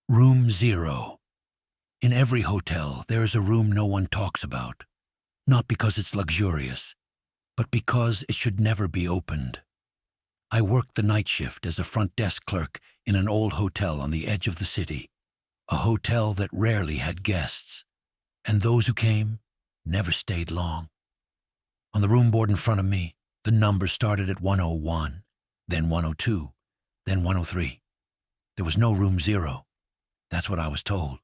Room Zero. In every hotel, there is a room no one talks about, not because it's luxurious, but because it should never be opened. I worked the night shift as a front desk clerk in an old hotel on the edge of the city, a hotel that rarely had guests, and those who came never stayed long. On the room board in front of me, the numbers started at 101, then 102, then 103. There was no room zero. That's what I was told.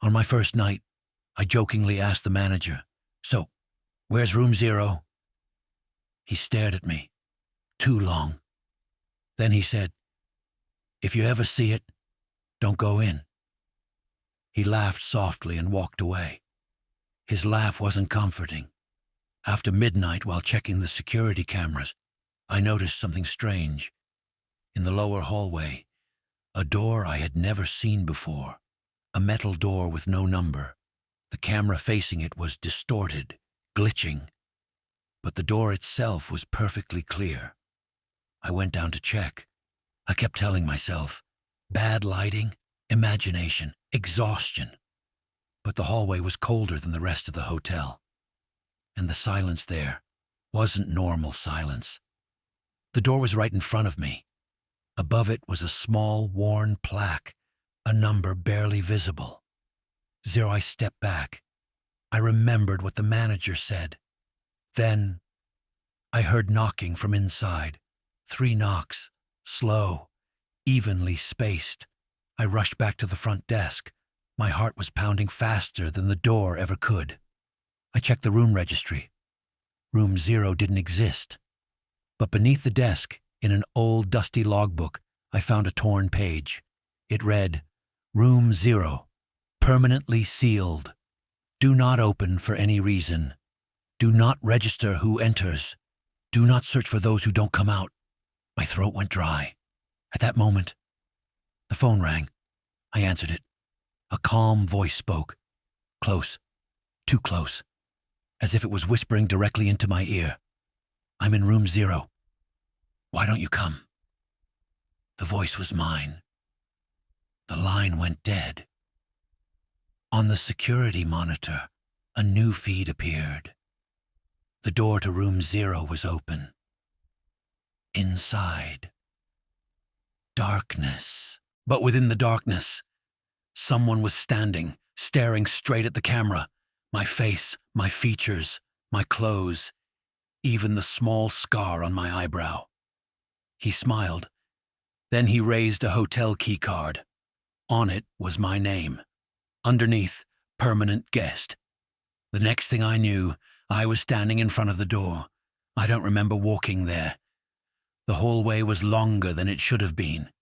On my first night, I jokingly asked the manager, "So, where's room zero?" He stared at me. Too long. Then he said, "If you ever see it, don't go in." He laughed softly and walked away. His laugh wasn't comforting. After midnight, while checking the security cameras, I noticed something strange. In the lower hallway, a door I had never seen before, a metal door with no number. The camera facing it was distorted, glitching, but the door itself was perfectly clear. I went down to check. I kept telling myself, bad lighting, imagination, exhaustion. But the hallway was colder than the rest of the hotel. And the silence there wasn't normal silence. The door was right in front of me. Above it was a small, worn plaque, a number barely visible. Zero. I stepped back. I remembered what the manager said. Then I heard knocking from inside. 3 knocks, slow, evenly spaced. I rushed back to the front desk. My heart was pounding faster than the door ever could. I checked the room registry. Room zero didn't exist. But beneath the desk, in an old dusty logbook, I found a torn page. It read, "Room zero, permanently sealed. Do not open for any reason. Do not register who enters. Do not search for those who don't come out." My throat went dry. At that moment, the phone rang. I answered it. A calm voice spoke. Close. Too close. As if it was whispering directly into my ear. "I'm in room zero. Why don't you come?" The voice was mine. The line went dead. On the security monitor, a new feed appeared. The door to room zero was open. Inside, darkness. But within the darkness, someone was standing, staring straight at the camera. My face, my features, my clothes, even the small scar on my eyebrow. He smiled. Then he raised a hotel key card. On it was my name. Underneath, permanent guest. The next thing I knew, I was standing in front of the door. I don't remember walking there. The hallway was longer than it should have been.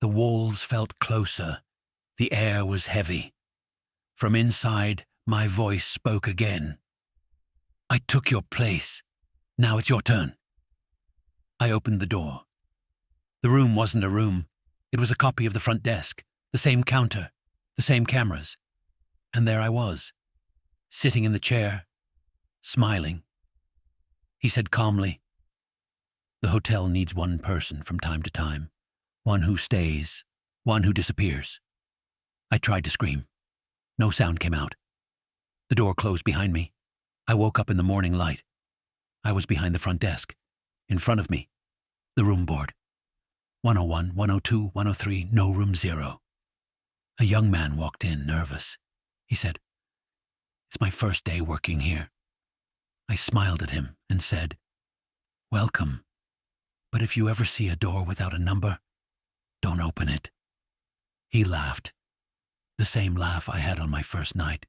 The walls felt closer. The air was heavy. From inside, my voice spoke again. "I took your place. Now it's your turn." I opened the door. The room wasn't a room. It was a copy of the front desk, the same counter, the same cameras. And there I was, sitting in the chair, smiling. He said calmly, "The hotel needs one person from time to time. One who stays, one who disappears." I tried to scream. No sound came out. The door closed behind me. I woke up in the morning light. I was behind the front desk. In front of me, the room board. 101, 102, 103, no room zero. A young man walked in, nervous. He said, "It's my first day working here." I smiled at him and said, "Welcome. But if you ever see a door without a number, don't open it." He laughed. The same laugh I had on my first night.